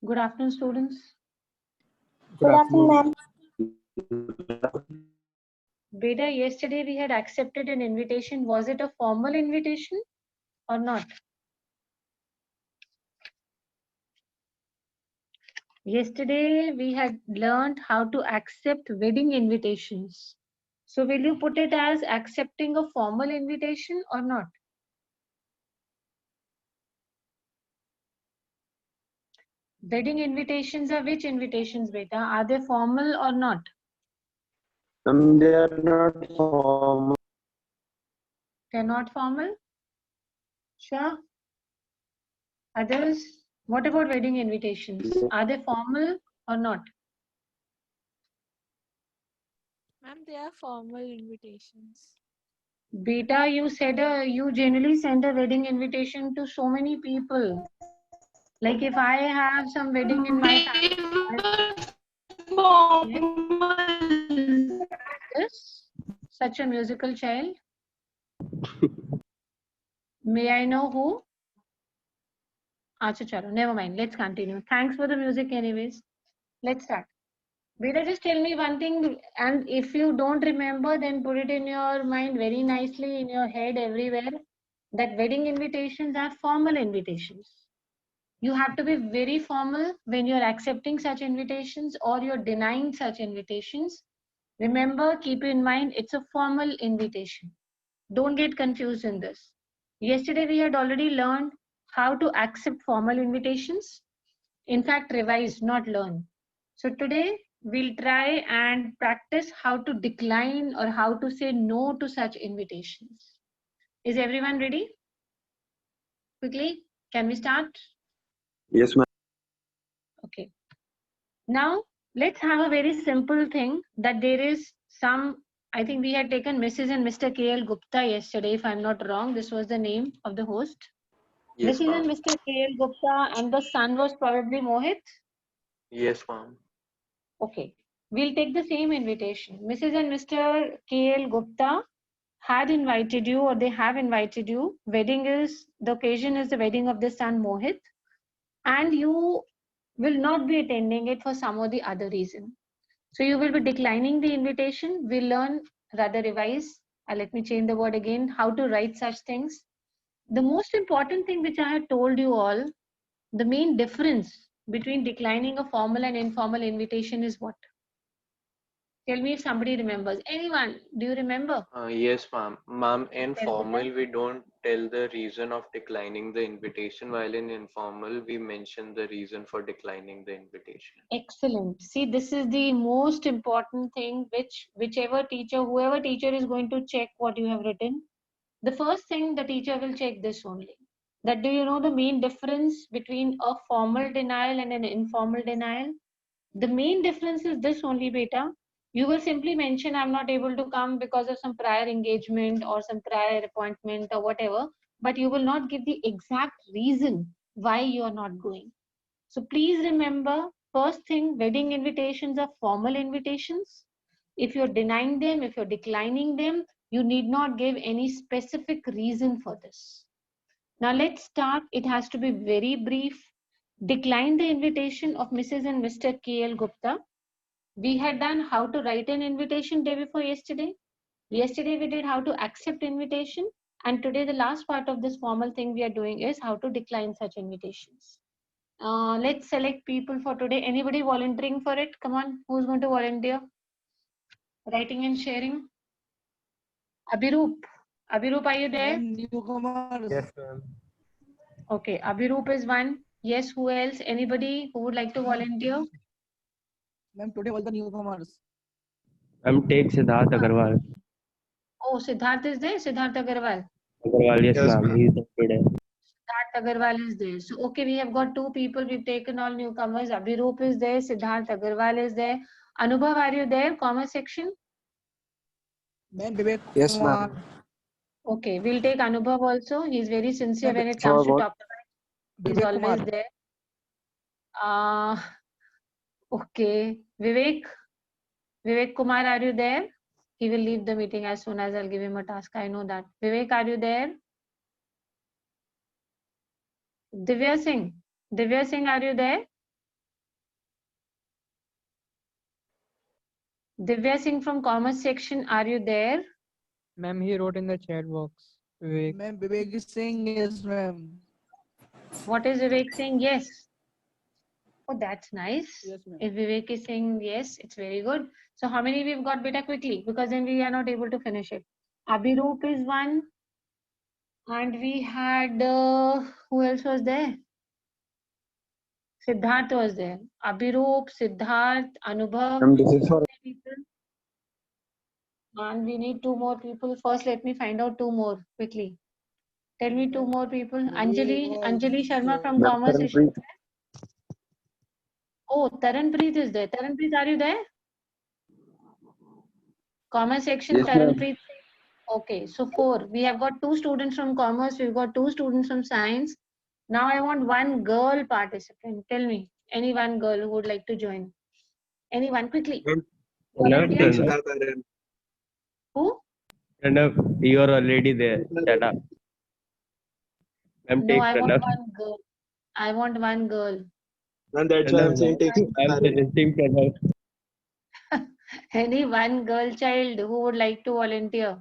Good afternoon, students. Good afternoon, Beta, yesterday we had accepted an invitation. Was it a formal invitation or not? Yesterday we had learned how to accept wedding invitations. So will you put it as accepting a formal invitation or not? Wedding invitations are which invitations, Beta? Are they formal or not? They are not formal. They're not formal? Sure. Others? What about wedding invitations? Are they formal or not? Ma'am, they are formal invitations. Beta, you said you generally send a wedding invitation to so many people. Like if I have some wedding in my family, yes, such a musical child. May I know who? Acha chalo, never mind. Let's continue. Thanks for the music anyways. Let's start. Beta, just tell me one thing, and if you don't remember, then put it in your mind very nicely, in your head, everywhere, that wedding invitations are formal invitations. You have to be very formal when you're accepting such invitations or you're denying such invitations. Remember, keep in mind, it's a formal invitation. Don't get confused in this. Yesterday, we had already learned how to accept formal invitations. In fact, revise, not learn. So today, we'll try and practice how to decline or how to say no to such invitations. Is everyone ready? Quickly, can we start? Yes, ma'am. Okay. Now, let's have a very simple thing that there is some, I think we had taken Mrs. and Mr. K.L. Gupta yesterday, if I'm not wrong. This was the name of the host. Yes, Mrs. and ma'am. Mr. K.L. Gupta, and the son was probably Mohit. Yes, ma'am. Okay. We'll take the same invitation. Mrs. and Mr. K.L. Gupta had invited you, or they have invited you. The occasion is the wedding of the son Mohit, and you will not be attending it for some or the other reason. So you will be declining the invitation. We'll learn, rather revise, let me change the word again, how to write such things. The most important thing which I had told you all, the main difference between declining a formal and informal invitation is what? Tell me if somebody remembers. Anyone, do you remember? Yes, ma'am. Ma'am, in Tell me formal, we don't tell the reason of declining the invitation, while in informal, we mention the reason for declining the invitation. Excellent. See, this is the most important thing whoever teacher is going to check what you have written. The first thing the teacher will check this only. That do you know the main difference between a formal denial and an informal denial? The main difference is this only, beta. You will simply mention I'm not able to come because of some prior engagement or some prior appointment or whatever, but you will not give the exact reason why you are not going. So please remember, first thing, wedding invitations are formal invitations. If you're denying them, if you're declining them, you need not give any specific reason for this. Now let's start. It has to be very brief. Decline the invitation of Mrs. and Mr. K.L. Gupta. We had done how to write an invitation day before yesterday. Yesterday we did how to accept invitation. And today the last part of this formal thing we are doing is how to decline such invitations. Let's select people for today. Anybody volunteering for it? Come on, who's going to volunteer? Writing and sharing. Abhiroop. Abhiroop, are you there? Yes, ma'am. Okay, Abhiroop is one. Yes, who else? Anybody who would like to volunteer? Ma'am, today all the newcomers. Take Siddharth Agarwal. Oh, Siddharth is there? Siddharth Agarwal. Agarwal, yes, Yes, ma'am. ma'am. He's there today. Siddharth Agarwal is there. So, okay, we have got two people. We've taken all newcomers. Abhiroop is there. Siddharth Agarwal is there. Anubhav, are you there? Commerce section. Ma'am, Vivek Yes, Kumar. ma'am. Okay, we'll take Anubhav also. He's very sincere Ma'am, when it comes to what? top. He's Vivek always Kumar. there. Okay, Vivek Kumar, are you there? He will leave the meeting as soon as I'll give him a task. I know that. Vivek, are you there? Divya Singh, are you there? Divya Singh from commerce section, are you there? Ma'am, he wrote in the chat box. Vivek. Ma'am, Vivek is saying yes, ma'am. What is Vivek saying? Yes. Oh, that's nice. Yes, ma'am. If Vivek is saying yes, it's very good. So how many we've got, beta, quickly? Because then we are not able to finish it. Abhiroop is one. And we had, who else was there? Siddharth was there. Abhiroop, Siddharth, Anubhav. Ma'am, this is for People. And we need two more people. First, let me find out two more quickly. Tell me two more people. Anjali Sharma from Ma'am, commerce. Taranpreet. Oh, Taranpreet is there. Taranpreet, are you there? Commerce section, Yes, ma'am. Taranpreet. Okay, so 4. We have got 2 students from commerce. We've got 2 students from science. Now I want one girl participant. Tell me, any one girl who would like to join. Anyone, quickly. Pranav, Who? Pranav, you are already there. Shut up. Ma'am, No, take I want Pranav. one girl. I want one girl. And that's why I'm saying take I'm suggesting Pranav. Any one girl child who would like to volunteer.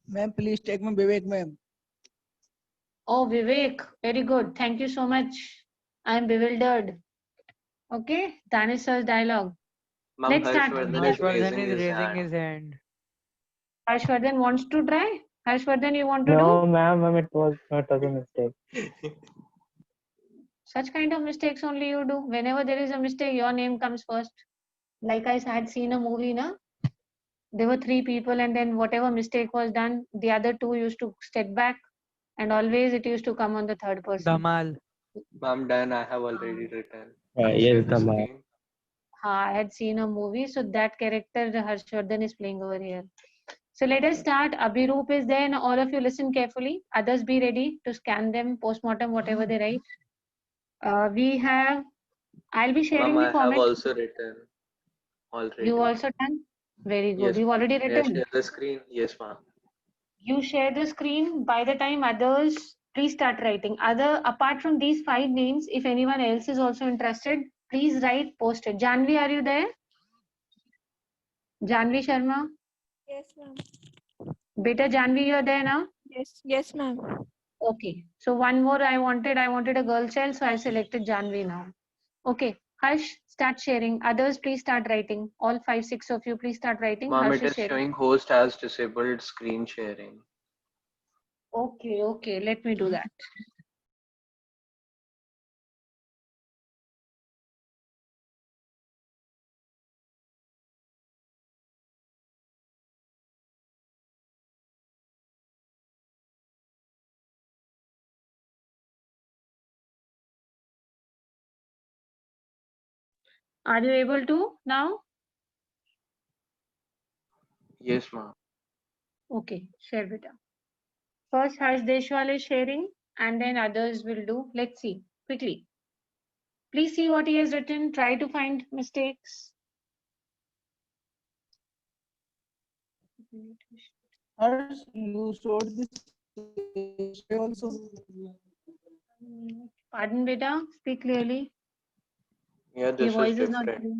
Ma'am, please take my Vivek, ma'am. Oh, Vivek, very good. Thank you so much. I'm bewildered. Okay, Danish sir's dialogue. Ma'am, Let's start. Harshvardhan is Harshvardhan raising is his raising hand. his hand. Harshvardhan wants to try. Harshvardhan, you want to No, do? ma'am, it was a mistake. Such kind of mistakes only you do. Whenever there is a mistake, your name comes first. Like I had seen a movie, na? There were 3 people, and then whatever mistake was done, the other 2 used to step back, and always it used to come on the third person. Dhamal. Ma'am, done. I have already written. Yes, Share the Dhamal. screen. I had seen a movie, so that character Harshvardhan is playing over here. So let us start. Abhiroop is there, and all of you listen carefully. Others be ready to scan them, postmortem, whatever they write. I'll be sharing Ma'am, I the have format. also written. Already. You also done? Very good. Yes. You've already May I written. share the screen? Yes, ma'am. You share the screen. By the time others, please start writing. Apart from these 5 names, if anyone else is also interested, please write, post it. Janvi, are you there? Janvi Sharma? Yes, ma'am. Beta Janvi, you are there now? Yes, ma'am. Okay. So one more I wanted a girl child, so I selected Janvi now. Okay. Harsh, start sharing. Others, please start writing. All 5, 6 of you, please start writing. Ma'am, Harsh it is is sharing. showing host has disabled screen sharing. Okay. Let me do that. Are you able to now? Yes, ma'am. Okay, share beta. First Harsh Deshwal is sharing, and then others will do. Let's see quickly. Please see what he has written. Try to find mistakes. Harsh, you showed this also. Pardon, beta. Speak clearly. Yeah, Your this is voice is not different.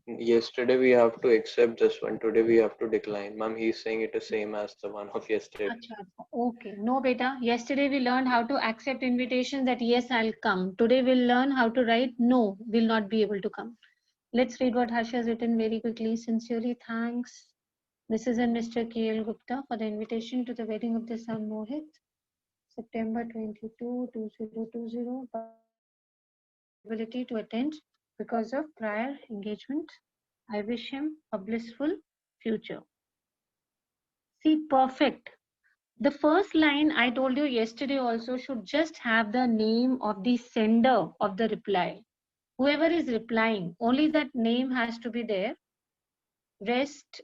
clear. Yesterday we have to accept this one. Today we have to decline. Ma'am, he's saying it is same as the one of yesterday. Acha, okay. No, beta. Yesterday we learned how to accept invitations that yes, I'll come. Today we'll learn how to write no, will not be able to come. Let's read what Harsh has written very quickly. Sincerely thanks Mrs. and Mr. K.L. Gupta for the invitation to the wedding of their son Mohit, September 22, 2020. Ability to attend because of prior engagement. I wish him a blissful future. See, perfect. The first line I told you yesterday also should just have the name of the sender of the reply. Whoever is replying, only that name has to be there. Rest,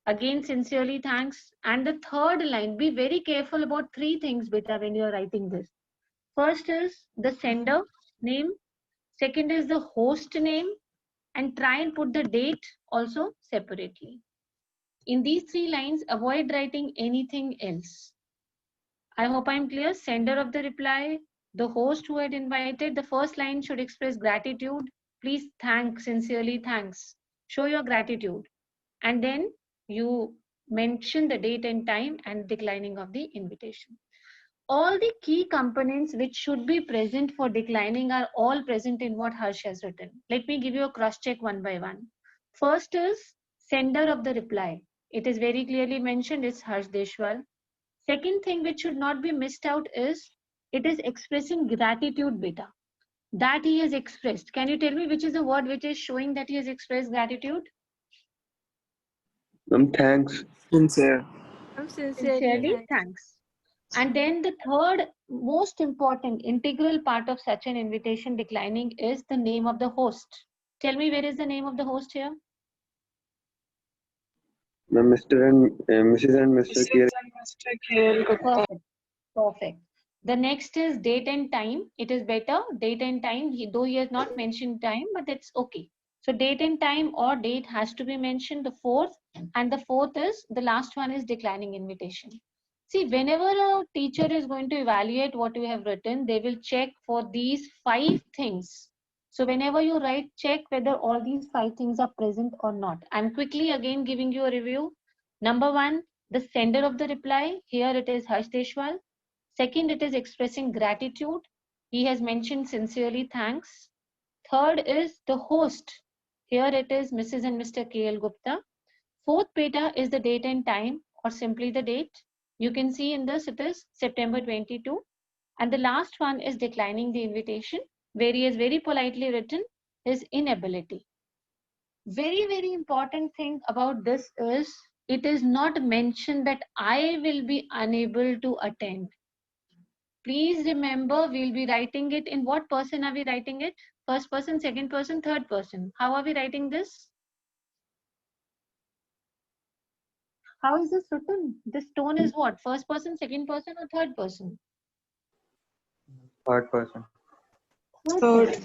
again, sincerely thanks. And the third line, be very careful about 3 things, beta, when you are writing this. First is the sender name. Second is the host name. And try and put the date also separately. In these 3 lines, avoid writing anything else. I hope I'm clear. Sender of the reply, the host who had invited, the first line should express gratitude. Please thank, sincerely thanks. Show your gratitude. and then you mention the date and time and declining of the invitation. All the key components which should be present for declining are all present in what Harsh has written. Let me give you a cross check one by one. First is sender of the reply. It is very clearly mentioned, it's Harsh Deshwal. Second thing which should not be missed out is it is expressing gratitude, beta. That he has expressed. Can you tell me which is the word which is showing that he has expressed gratitude? Thanks. Sincere. I'm sincerely Sincerely, thanks. thanks. And then the third most important integral part of such an invitation declining is the name of the host. Tell me, where is the name of the host here? Mr. and Mrs. and Mr. Kiran. Perfect. Perfect. The next is date and time. It is better, date and time, though he has not mentioned time, but that's okay. So date and time or date has to be mentioned, the fourth. And the fourth is, the last one is declining invitation. See, whenever a teacher is going to evaluate what you have written, they will check for these 5 things. So whenever you write, check whether all these 5 things are present or not. I'm quickly again giving you a review. Number 1, the sender of the reply. Here it is Harsh Deshwal. Second, it is expressing gratitude. He has mentioned sincerely thanks. Third is the host. Here it is Mrs. and Mr. K.L. Gupta. Fourth beta is the date and time, or simply the date. You can see in this it is September 22. And the last one is declining the invitation, where he has very politely written his inability. Very, very important thing about this is it is not mentioned that I will be unable to attend. Please remember, we'll be writing it in what person are we writing it? First person, second person, third person. How are we writing this? How is this written? This tone is what? First person, second person, or third person? Third person. Third.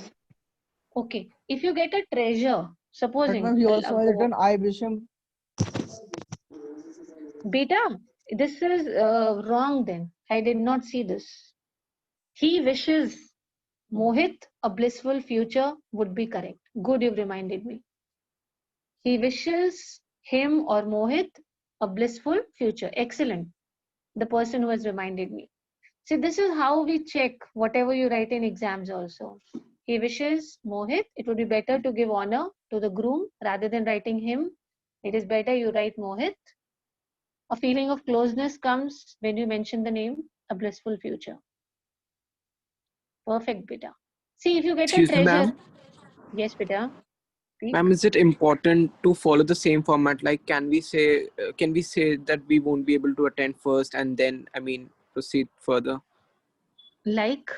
Okay. If you get a treasure, But supposing, ma'am, he also has written I wish him. beta, this is wrong then. I did not see this. He wishes Mohit a blissful future would be correct. Good, you've reminded me. He wishes him or Mohit a blissful future. Excellent. The person who has reminded me. See, this is how we check whatever you write in exams also. He wishes Mohit, it would be better to give honor to the groom rather than writing him. It is better you write Mohit. A feeling of closeness comes when you mention the name, a blissful future. Perfect, beta. See, if you get Excuse a me, treasure. ma'am. Yes, beta. Speak. Ma'am, is it important to follow the same format? Like, can we say that we won't be able to attend first and then, proceed further? Like?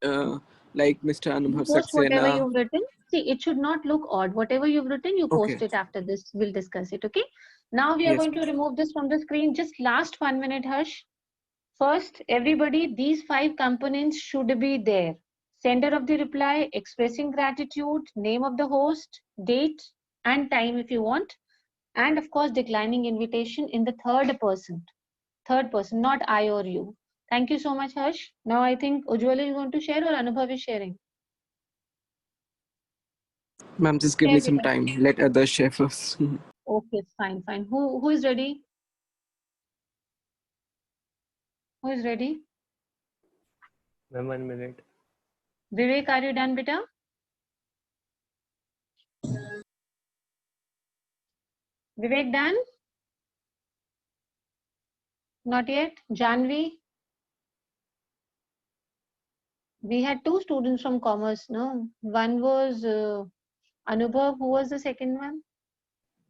Like Mr. Anubhav Post whatever Saxena. you've written. See, it should not look odd. Whatever you've written, you post Okay. it after this. We'll discuss it, okay? Now we are Yes. going to remove this from the screen. Just last 1 minute, Harsh. First, everybody, these 5 components should be there. Sender of the reply, expressing gratitude, name of the host, date and time if you want. And of course, declining invitation in the third person. Third person, not I or you. Thank you so much, Harsh. Now I think Ujjwal is going to share or Anubhav is sharing. Ma'am, just give Share me some with us. time. Let others share first. Okay, fine, fine. Who is ready? Who is ready? Ma'am, 1 minute. Vivek, are you done, beta? Vivek done? Not yet. Janvi? We had 2 students from commerce, no? One was Anubhav. Who was the second one?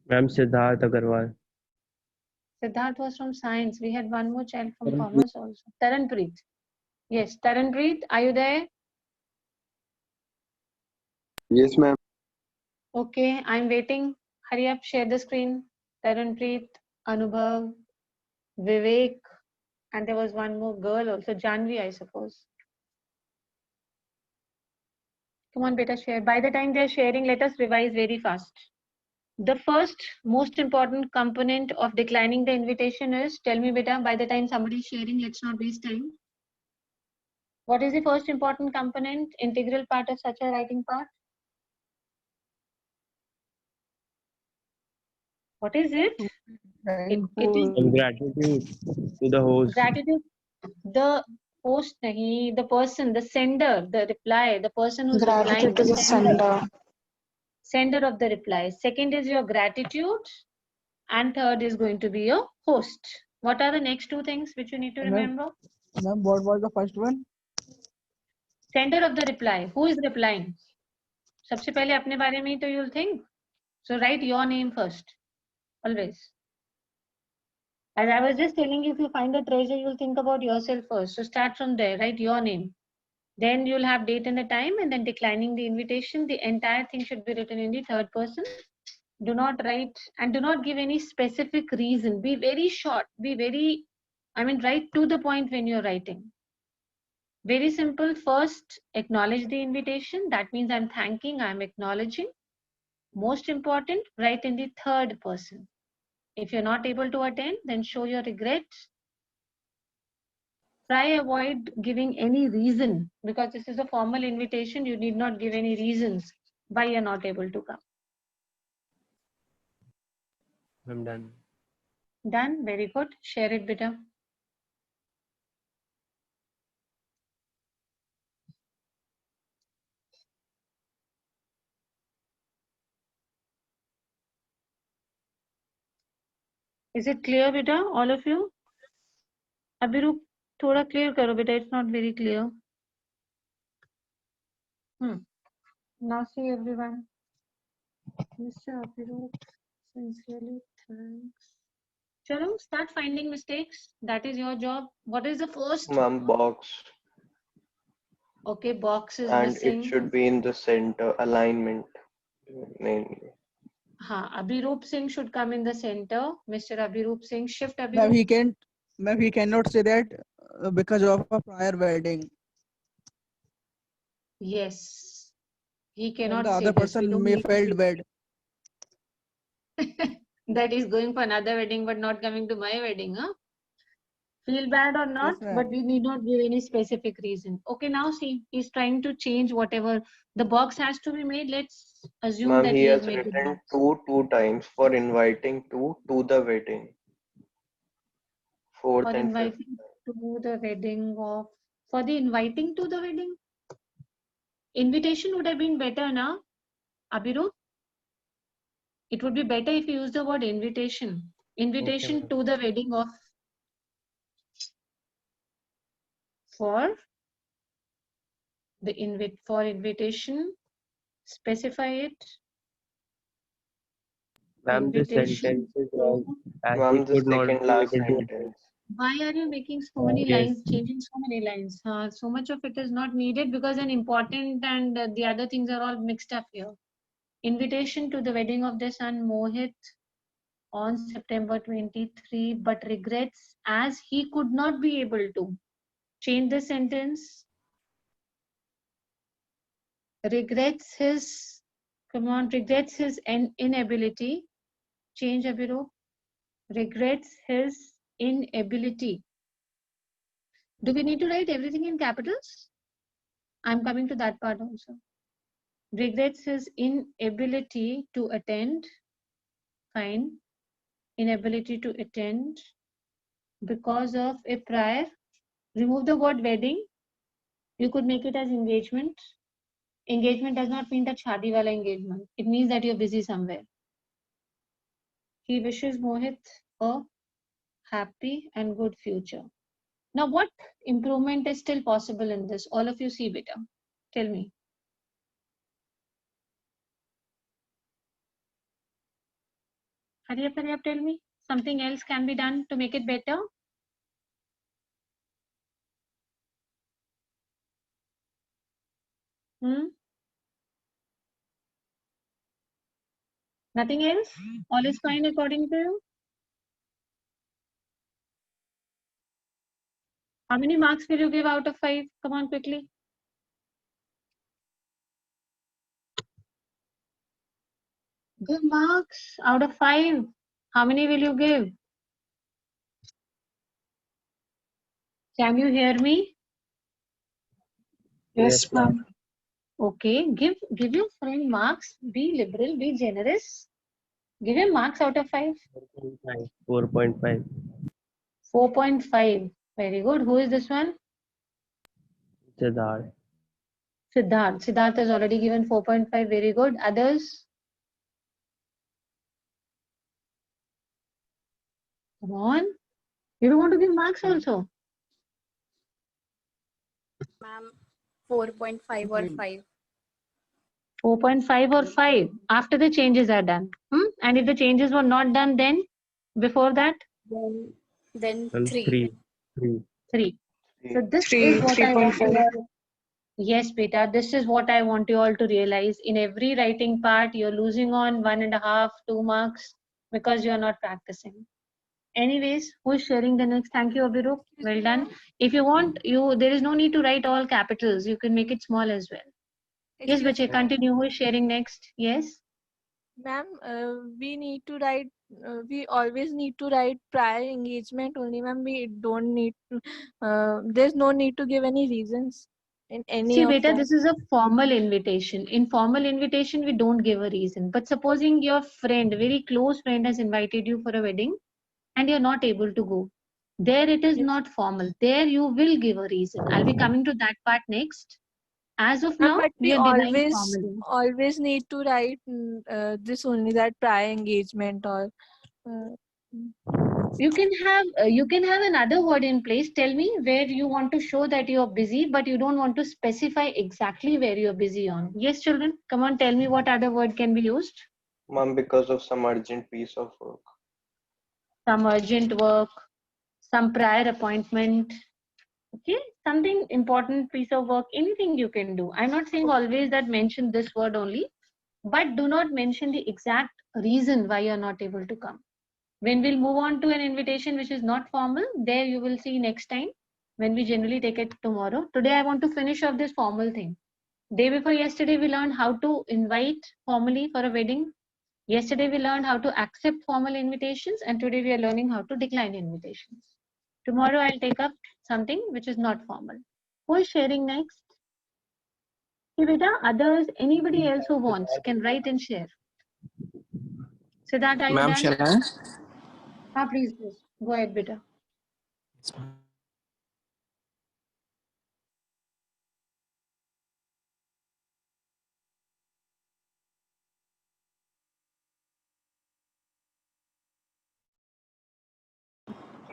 Ma'am, Siddharth Agarwal. Siddharth was from science. We had one more child from commerce also. Taranpreet. Yes, Taranpreet, are you there? Yes, ma'am. Okay, I'm waiting. Hurry up, share the screen. Taranpreet, Anubhav, Vivek, and there was one more girl also, Janvi, I suppose. Come on, beta, share. By the time they're sharing, let us revise very fast. The first most important component of declining the invitation is, tell me, beta, by the time somebody is sharing, let's not waste time. What is the first important component, integral part of such a writing part? What is it? It is Thankful. And gratitude to the host. gratitude. The host, nahi, the person, the sender, the reply, the person who's replying, Gratitude to the the sender. sender of the reply. Second is your gratitude, and third is going to be your host. What are the next two things which you need to Ma'am, remember? ma'am, what was the first one? Sender of the reply. Who is replying? सबसे पहले अपने बारे में ही तो you'll think. So write your name first, always. As I was just telling you, if you find a treasure, you'll think about yourself first. So start from there, write your name. Then you'll have date and the time, and then declining the invitation. The entire thing should be written in the third person. Do not write and do not give any specific reason. Be very short. Be very, write to the point when you're writing. Very simple. First, acknowledge the invitation. That means I'm thanking, I'm acknowledging. Most important, write in the third person. If you're not able to attend, then show your regret. Try avoid giving any reason, because this is a formal invitation. You need not give any reasons why you're not able to come. I'm done. Done. Very good. Share it, beta. Is it clear, beta? All of you? Abhirup, thoda clear karo, beta. It's not very clear. Now see everyone. Mr. Abhirup, sincerely thanks. Chalo, start finding mistakes. That is your job. What is the first? Ma'am, box. Okay, box is And missing. it should be in the center alignment mainly. Abhirup Singh should come in the center. Mr. Abhirup Singh, shift Ma'am, Abhirup. he cannot say that because of a prior wedding. Yes. He And cannot the say other this. We person don't may need to felt be- bad. that is going for another wedding but not coming to my wedding, huh? Feel bad or not, ma'am. but we need not give any specific reason. Okay, now see, he's trying to change whatever the box has to be made. Let's assume Ma'am, that he he has has made the written box. two times for inviting to the wedding. Fourth For and fifth. inviting to the wedding of, for the inviting to the wedding. Invitation would have been better, na? Abhirup? It would be better if you use the word invitation. Invitation ma'am. to the wedding of, for the invitation, specify it. Ma'am, this Invitation sentence is wrong as he Ma'am, the could not second be last able to. sentence. Why are you making so many Yes. lines, changing so many lines? So much of it is not needed because an important and the other things are all mixed up here. Invitation to the wedding of their son Mohit on September 23, but regrets as he could not be able to. Change the sentence. Regrets his, regrets his inability. Change Abhirup. Regrets his inability. Do we need to write everything in capitals? I'm coming to that part also. Regrets his inability to attend. Fine. Inability to attend because of a prior. Remove the word wedding. You could make it as engagement. Engagement does not mean that shadi wala engagement. It means that you're busy somewhere. He wishes Mohit a happy and good future. Now, what improvement is still possible in this? All of you see, beta. Tell me. Hurry up, tell me. Something else can be done to make it better? Nothing else? All is fine according to you? How many marks will you give out of 5? Come on, quickly. Give marks out of 5. How many will you give? Can you hear me? Yes, ma'am. Okay, give your friend marks. Be liberal, be generous. Give him marks out of 5. 4.5. 4.5. Very good. Who is this one? Siddharth. Siddharth. Siddharth has already given 4.5. Very good. Others? Come on. You don't want to give marks also? Ma'am, 4.5 or 5. 4.5 or 5 after the changes are done. And if the changes were not done, then before that? Then And 3. 3. 3. 3. So this Three, is what I want 3.5. to. Yes, beta, this is what I want you all to realize. In every writing part, you're losing on 1.5, 2 marks because you're not practicing. Anyways, who is sharing the next? Thank you, Abhirup. Well done. If you want, there is no need to write all capitals. You can make it small as well. Yes, Excuse Bache, continue. Who is sharing next? Yes. Ma'am, we need to write, we always need to write prior engagement only, ma'am. We don't need to, there's no need to give any reasons in any See, of beta, them. this is a formal invitation. In formal invitation, we don't give a reason. But supposing your friend, very close friend, has invited you for a wedding and you're not able to go. There it is Yes. not formal. There you will give a reason. I'll be coming to that part next. As of Ma'am, now, but we we are denying formally. always need to write this only, that prior engagement or You can have another word in place. Tell me where you want to show that you are busy, but you don't want to specify exactly where you are busy on. Yes, children, come on, tell me what other word can be used. Ma'am, because of some urgent piece of work. Some urgent work, some prior appointment. Okay, something important piece of work, anything you can do. I'm not saying always that mention this word only, but do not mention the exact reason why you're not able to come. When we'll move on to an invitation which is not formal, there you will see next time when we generally take it tomorrow. Today I want to finish off this formal thing. Day before yesterday we learned how to invite formally for a wedding. Yesterday we learned how to accept formal invitations, and today we are learning how to decline invitations. Tomorrow I'll take up something which is not formal. Who is sharing next? Hey, beta, others, anybody else who wants can write and share. Siddharth, are you Ma'am, done? shall I? Please. Go ahead, beta. Yes, ma'am.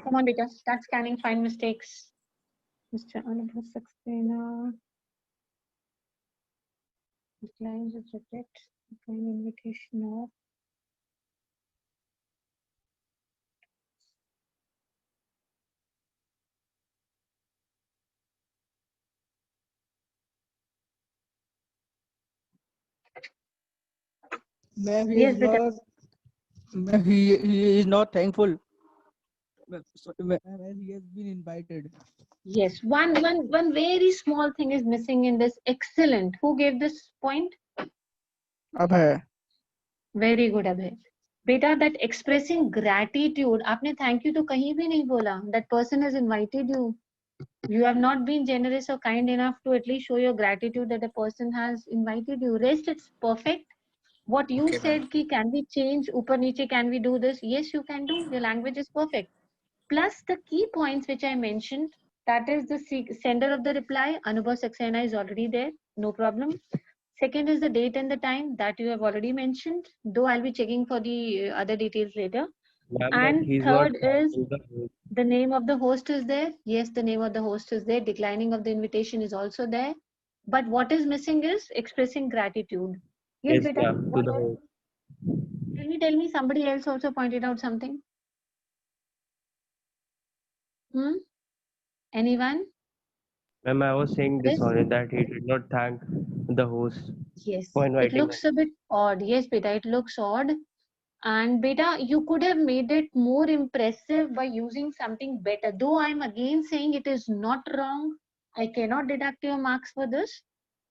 Come on, beta. Start scanning, find mistakes. Mr. Anubhav Saxena. Declines of reject. Decline invitation of. Ma'am, Yes, beta. he is not thankful. Ma'am, he has been invited. Yes. One very small thing is missing in this. Excellent. Who gave this point? Abhay. Very good, Abhay. Beta, that expressing gratitude, आपने thank you तो कहीं भी नहीं बोला. That person has invited you. You have not been generous or kind enough to at least show your gratitude that the person has invited you. Rest, it's perfect. What you Okay, said, ma'am. ki, can we change? Upar niche, can we do this? Yes, you can do. Your language is perfect. Plus the key points which I mentioned, that is the sender of the reply. Anubhav Saxena is already there. No problem. Second is the date and the time that you have already mentioned, though I'll be checking for the other details later. Ma'am, but And he's not third is thanking the host. the name of the host is there. Yes, the name of the host is there. Declining of the invitation is also there. But what is missing is expressing gratitude. Yes, Yes, beta. ma'am, to What the else? host. Tell me somebody else also pointed out something. Anyone? Ma'am, I was saying this Yes. only that he did not thank the host Yes. for It inviting looks a bit odd. Yes, beta, it looks odd. And beta, you could have made it more impressive by using something better. Though I'm again saying it is not wrong. I cannot deduct your marks for this.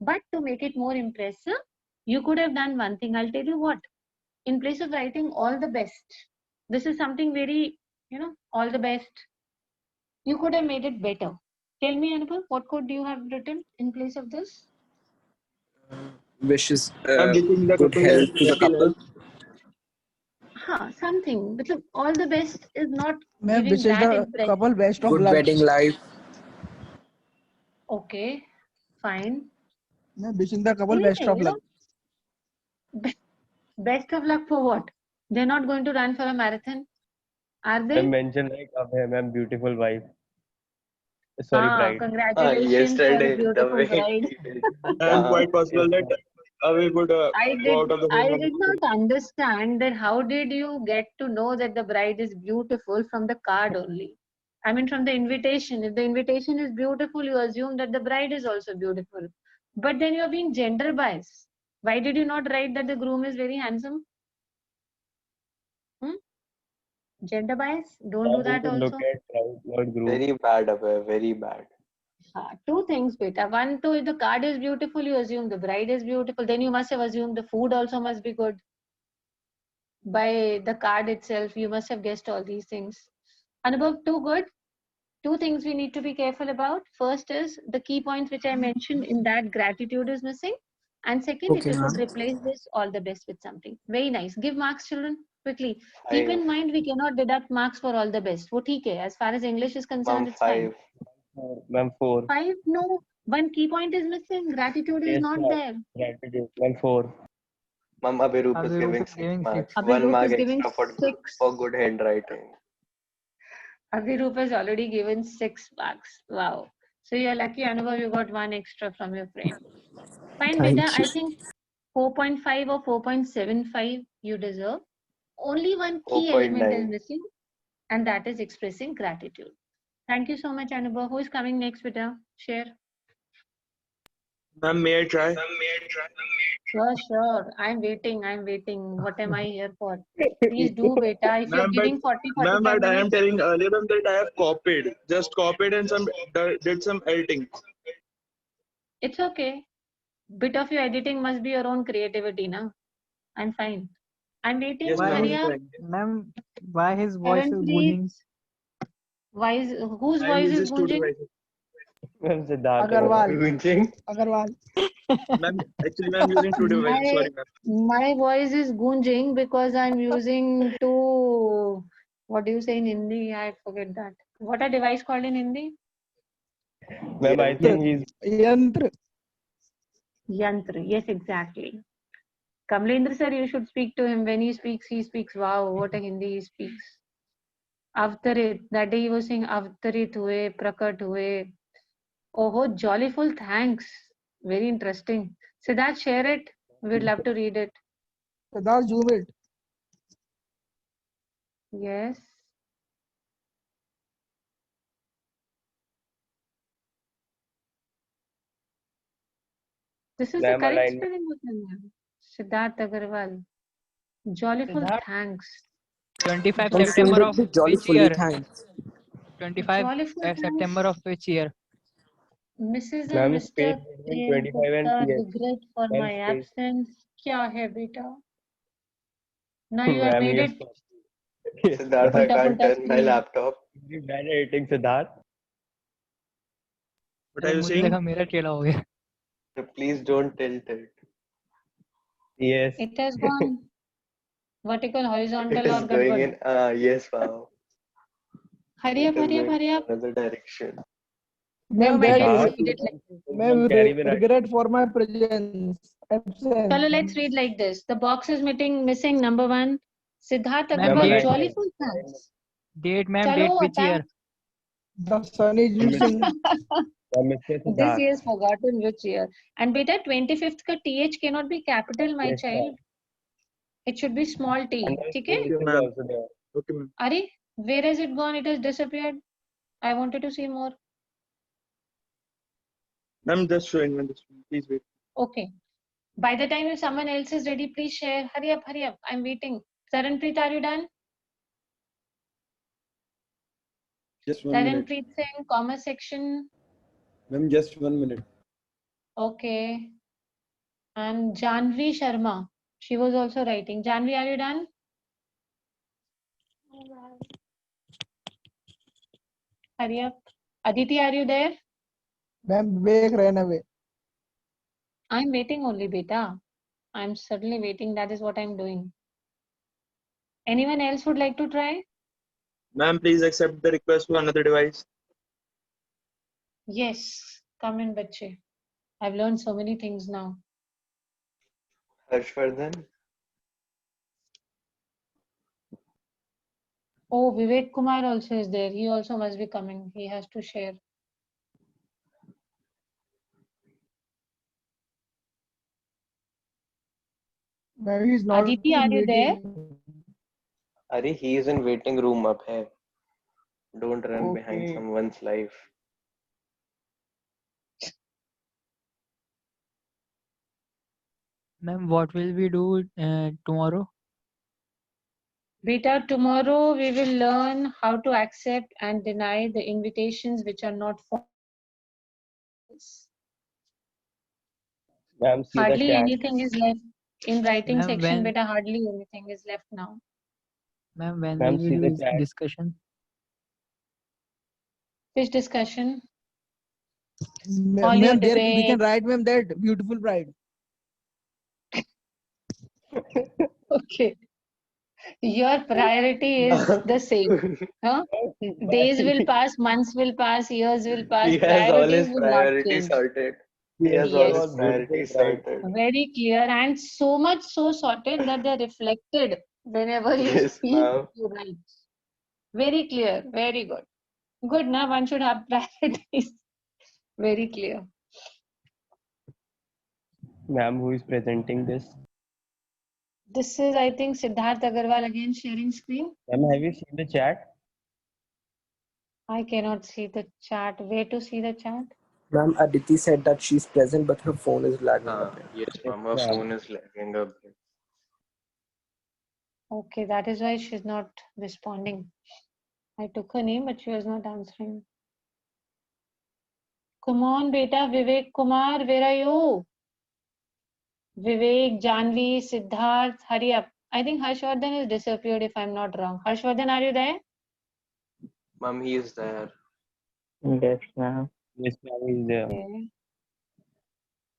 But to make it more impressive, you could have done one thing. I'll tell you what. In place of writing all the best, this is something very, all the best. You could have made it better. Tell me, Anubhav, what could you have written in place of this? Wishes I'm wishing the good couple health to the happiness. couple. हाँ, something. मतलब all the best is not Ma'am, giving which is that the impression. couple best of Good luck. wedding life. Okay, fine. Ma'am, wishing the couple best Anything, of you luck. know. Best of luck for what? They're not going to run for a marathon, are They they? mentioned like ma'am, beautiful wife. Sorry, bride. Congratulations for a Yesterday, the beautiful way bride. he did. And quite possible that we could I go out of the home. I did not understand that how did you get to know that the bride is beautiful from the card only? I mean from the invitation. If the invitation is beautiful, you assume that the bride is also beautiful. But then you are being gender biased. Why did you not write that the groom is very handsome? Hmm? Gender bias? Don't do I need that to look also. at bride, not groom. Very bad, Abhay, very bad. Two things, beta. One, if the card is beautiful, you assume the bride is beautiful. Then you must have assumed the food also must be good. By the card itself, you must have guessed all these things. Anubhav, too good. Two things we need to be careful about. First is the key points which I mentioned in that gratitude is missing. And second, if Okay, you could ma'am. replace this all the best with something. Very nice. Give marks, children, quickly. Keep 5. in mind, we cannot deduct marks for all the best. Wo theek hai. As far as English is concerned, Mom, it's fine. 5. Ma'am, 4. 5, no. One key point is missing. Gratitude is Yes, not ma'am. there. Gratitude. Ma'am, 4. Mom, Abhiroop is Abhiroop giving is 6 giving marks. 6. 1 Abhiroop mark is giving extra 6. for good handwriting. Abhiroop has already given 6 marks. Wow. So you're lucky, Anubhav, you got 1 extra from your friend. Fine, Thank beta. you. I think 4.5 or 4.75 you deserve. Only one key element is 4.9. missing, and that is expressing gratitude. Thank you so much, Anubhav. Who is coming next, beta? Share. Ma'am, may I try? Sure, sure. I'm waiting. I'm waiting. What am I here for? Please do, beta. If you're Ma'am, giving 40, ma'am, 45 but I am minutes, telling earlier ma'am that I have copied, just copied and did some editing. it's okay. Bit of your editing must be your own creativity, na? I'm fine. I'm waiting. Yes, ma'am. Hurry up. Ma'am, why his voice is Karanpreet, booming? why is, whose I am voice is using two gunging? devices. Ma'am, Siddharth. Agarwal. Gunjing. Agarwal. Ma'am, actually ma'am using two devices. Sorry, ma'am. My voice is gunjing because I'm using two. What do you say in Hindi? I forget that. What a device called in Hindi? Ma'am, I think he's Yantra. Yantra. Yes, exactly. Kamlendra sir, you should speak to him. When he speaks. Wow, what a Hindi he speaks. Avtarit. That day he was saying Avtarit hue, Prakat hue. Oh, jollyful. Thanks. Very interesting. Siddharth, share it. We'd love to read it. Siddharth, zoom it. Yes. This is the ma'am correct alignment. spelling of the name. Siddharth Agarwal. Jollyful. Siddharth? Thanks. 25 And September filled of it with which joyfully. year? Thanks. 25 Jollyful. Thanks. September of which year? Mrs. and Ma'am, Mr. space between Prem 25 and Gupta, PH. regret for Ma'am, my space. absence. Kya hai beta? Now you have Ma'am, made yes. it Yes. Siddharth, I ulta can't pulta turn my screen. laptop. Very bad editing, Siddharth. What are अरे you मुझे saying? लगा मेरा टेढ़ा हो गया. Please don't tilt it. Yes. It has gone vertical, It horizontal, or is going gadbad. in, yes, wow. Hurry It up, is hurry up, going hurry in up. another direction. Never Ma'am, mind, that let's Siddharth, read it like this. ma'am, carry me right. regret for my presence. Absence. Chalo, let's read like this. The box is missing number 1. Siddharth Ma'am, Ma'am, Agarwal, date, alignment. jollyful. Thanks. date, ma'am, Chalo, date which year? attack. The sun is missing. Ma'am, Mr. This Siddharth. he has forgotten which year. And beta 25th ka TH cannot be capital, my Yes, ma'am. child. It should be small t. And my Okay? space Okay, is ma'am. also there. Okay, ma'am. Ari, where has it gone? It has disappeared. I wanted to see more. Ma'am, just showing, ma'am. Please wait. Okay. By the time if someone else is ready, please share. Hurry up, hurry up. I'm waiting. Taranpreet, are you done? Just 1 minute. Taranpreet Singh, commerce section. Ma'am, just 1 minute. Okay. And Janvi Sharma. She was also writing. Janvi, are you done? Hurry up. Aditi, are you there? Ma'am, Vivek ran away. I'm waiting only, beta. I'm certainly waiting. That is what I'm doing. Anyone else would like to try? Ma'am, please accept the request to another device. Yes, come in, bache. I've learned so many things now. Harshvardhan. Oh, Vivek Kumar also is there. He also must be coming. He has to share. Maybe he's not Aditi, are you there? Are he is in waiting room up here. Don't run behind Okay. someone's life. Ma'am, what will we do tomorrow? Beta, tomorrow we will learn how to accept and deny the invitations which are not formal. Ma'am, see the Hardly chat. anything is left. In writing Ma'am, section, when beta, hardly anything is left now. ma'am, when Ma'am, will we see the do chat. discussion? Which discussion? Ma'am, Audio there we can debate. write, ma'am, that beautiful bride. Okay. Your priority is the same. Huh? Days will pass, months will pass, years will pass. He has all Priorities his will not priorities change. sorted. He Yes, has all Yes. his priorities sorted. Very clear and so much so sorted that they're reflected whenever you Yes, speak, ma'am. you write. Very clear. Very good. Good, now one should have priorities. Very clear. Ma'am, who is presenting this? This is, I think, Siddharth Agarwal again sharing screen. Ma'am, have you seen the chat? I cannot see the chat. Where to see the chat? Ma'am, Aditi said that she's present, but her phone is lagging a bit. Yes, Yes, ma'am. Her ma'am. phone is lagging a bit. Okay, that is why she's not responding. I took her name, but she was not answering. Come on, beta. Vivek Kumar, where are you? Vivek, Janvi, Siddharth, hurry up. I think Harshvardhan has disappeared if I'm not wrong. Harshvardhan, are you there? Ma'am, he is there. Yes, ma'am. Yes, ma'am, he's there. Okay.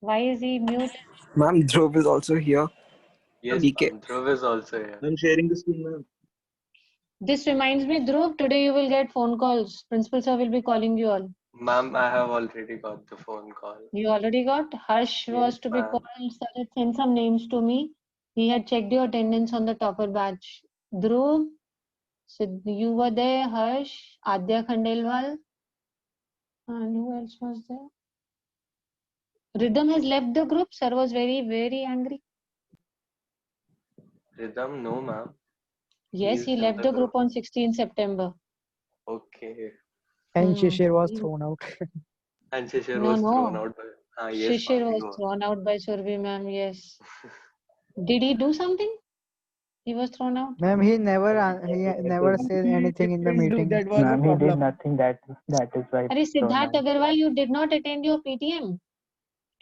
Why is he mute? Ma'am, Dhruv is also here. Yes, DK. ma'am. Dhruv is also here. I'm sharing the screen, ma'am. This reminds me, Dhruv, today you will get phone calls. Principal sir will be calling you all. Ma'am, I have already got the phone call. You already got? Harsh was Yes, to be ma'am. called. Sir had sent some names to me. He had checked your attendance on the topper batch. Dhruv, Sid, you were there. Harsh, Adya Khandelwal. And who else was there? Rhythm has left the group. Sir was very, very angry. Rhythm, no, ma'am. Yes, He's he in left the the group group. on 16 September. Okay. And Hmm. Shishir was thrown out. And Shishir No, was thrown no. out by. Yes, Shishir ma'am. was thrown out by Surabhi ma'am. Yes. Did he do something? He was thrown out. Ma'am, he never said anything in the Didn't do, meeting. that was the Ma'am, he did problem. nothing. That is why Arey thrown Siddharth out. Agarwal, you did not attend your PTM.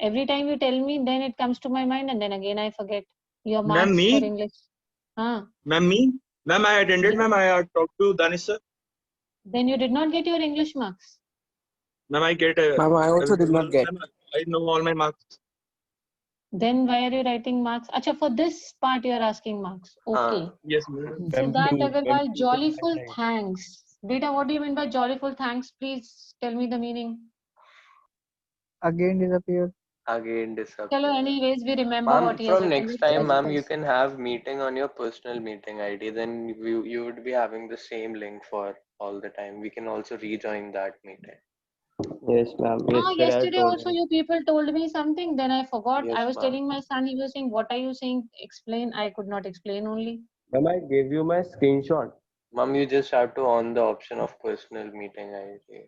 Every time you tell me, then it comes to my mind, and then again I forget your Ma'am, marks for me? English. Huh? Ma'am, me? Ma'am, I attended, Yes. ma'am. I had talked to Danish sir. Then you did not get your English marks. Ma'am, I get Ma'am, I also did not get. Ma'am, I know all my marks. Then why are you writing marks? Acha, for this part you are asking marks. Okay. Yes, ma'am. Siddharth Agarwal, two things jollyful I tried. thanks. Beta, what do you mean by jollyful thanks? Please tell me the meaning. Again disappeared. Again disappeared. Chalo, anyways, we remember Ma'am, what he has from written. next Let's time, ma'am, you discuss. can have meeting on your personal meeting ID. Then you would be having the same link for all the time. We can also rejoin that meeting. Yes, ma'am. Yesterday I Yesterday told also him. you people told me something. Then I forgot. Yes, I was ma'am. telling my son. He was saying, "What are you saying? Explain." I could not explain only. Ma'am, I gave you my screenshot. Ma'am, you just have to on the option of personal meeting ID.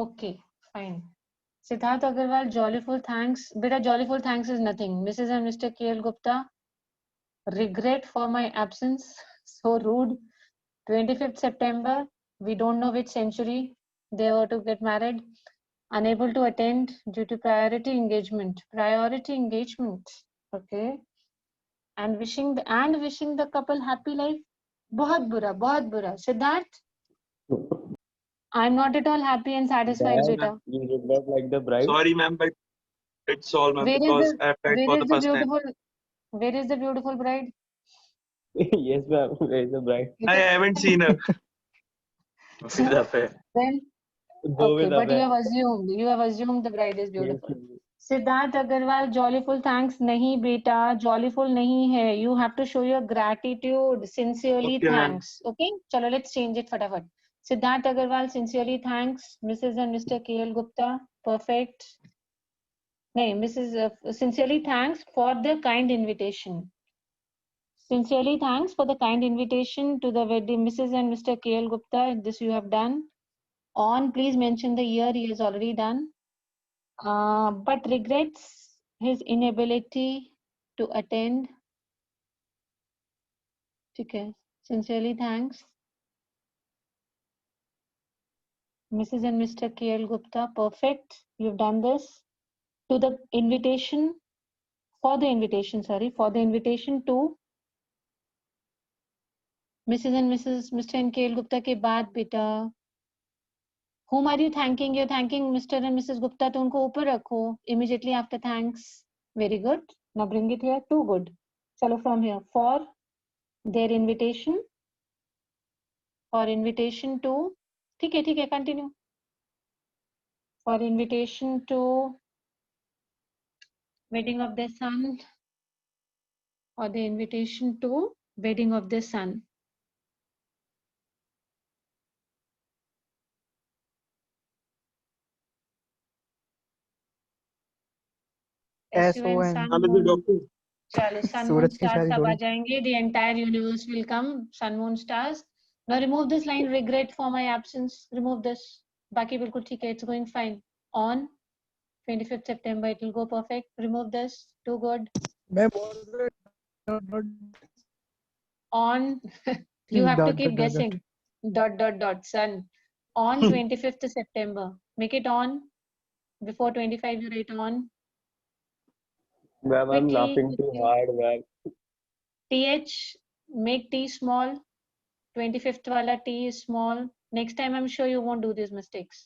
Okay, fine. Siddharth Agarwal, jollyful thanks. Beta, jollyful thanks is nothing. Mrs. and Mr. KL Gupta, regret for my absence. So rude. 25th September, we don't know which century they were to get married. Unable to attend due to priority engagement. Priority engagement. Okay. And wishing the couple happy life. बहुत बुरा, बहुत बुरा. Siddharth, I'm not at all happy and satisfied, Ma'am, beta. you did not like the bride? Sorry, ma'am, but it's all, ma'am, Where is because the I have tried where for is the the first time. beautiful where is the beautiful bride? Yes, ma'am. Where is the bride? I haven't seen her. Then Go okay, with but affair. you have assumed the bride is Yes, beautiful. ma'am. Siddharth Agarwal, jollyful thanks nahi beta, jollyful nahi hai. You have to show your gratitude, sincerely Okay, ma'am. thanks. Okay, chalo let's change it fatafat. Siddharth Agarwal, sincerely thanks, Mrs. and Mr. KL Gupta, perfect. No, Mrs. Sincerely thanks for the kind invitation. Sincerely thanks for the kind invitation to the wedding, Mrs. and Mr. KL Gupta. This you have done. On, please mention the year he has already done. But regrets his inability to attend. Okay. Sincerely thanks. Mrs. and Mr. KL Gupta, perfect. You've done this. To the invitation, for the invitation to Mrs. and Mr. and KL Gupta के बाद बेटा. Whom are you thanking? You're thanking Mr. and Mrs. Gupta, तो उनको ऊपर रखो. Immediately after thanks. Very good. Now bring it here. Too good. Chalo from here. For their invitation. For invitation to. ठीक है, continue. For invitation to wedding of their son. Or the invitation to wedding of their son. SUN sun SON. moon. चलो sun moon सूरज की stars शादी तब आ थोड़ी. जाएंगे. The entire universe will come. Sun moon stars. Now remove this line. Regret for my absence. Remove this. बाकी बिल्कुल ठीक है. It's going fine. On 25th September it will go perfect. Remove this. Too good. मैं बोल रहा हूँ, On you have to Dot, keep dot, dot, guessing. Dot. Sun. On 25th September. Make it on. Before 25 you write on. Ma'am, I'm laughing too Quickly. hard, ma'am. TH, make T small. 25th wala T is small. Next time I'm sure you won't do these mistakes.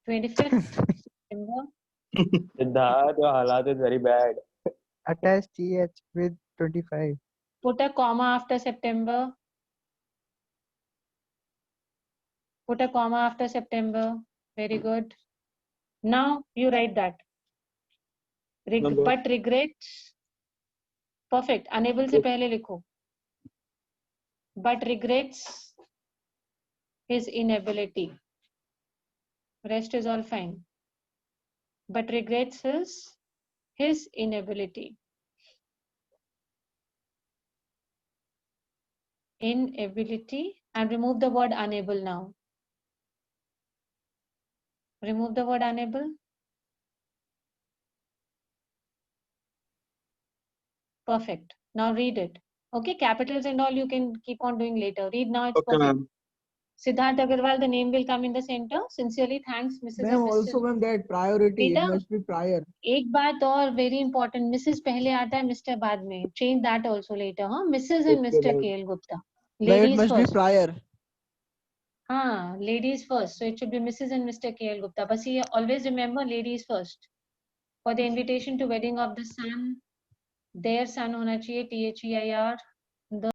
25th September. Siddharth, your halat is very bad. Attach TH with 25. Put a comma after September. Put a comma after September. Very good. Now you write that. Number. But regrets. Perfect. Unable से पहले लिखो. But regrets his inability. Rest is all fine. But regrets his inability. Inability, and remove the word unable now. Remove the word unable. Perfect. Now read it. Okay, capitals and all you can keep on doing later. Read now, it's Okay, perfect. ma'am. Siddharth Agarwal, the name will come in the center. Sincerely thanks, Mrs. ma'am, and also Mr. ma'am, that priority, it बेटा must be prior. एक बात और very important. Mrs. पहले आता है, Mr. बाद में. Change that also later. Huh? Mrs. and Okay, Mr. ma'am. KL Gupta. Ma'am, it Ladies must be first. prior. हाँ, ladies first. So it should be Mrs. and Mr. KL Gupta. बस ये always remember ladies first. For the invitation to wedding of the son, their son होना चाहिए THEIR. The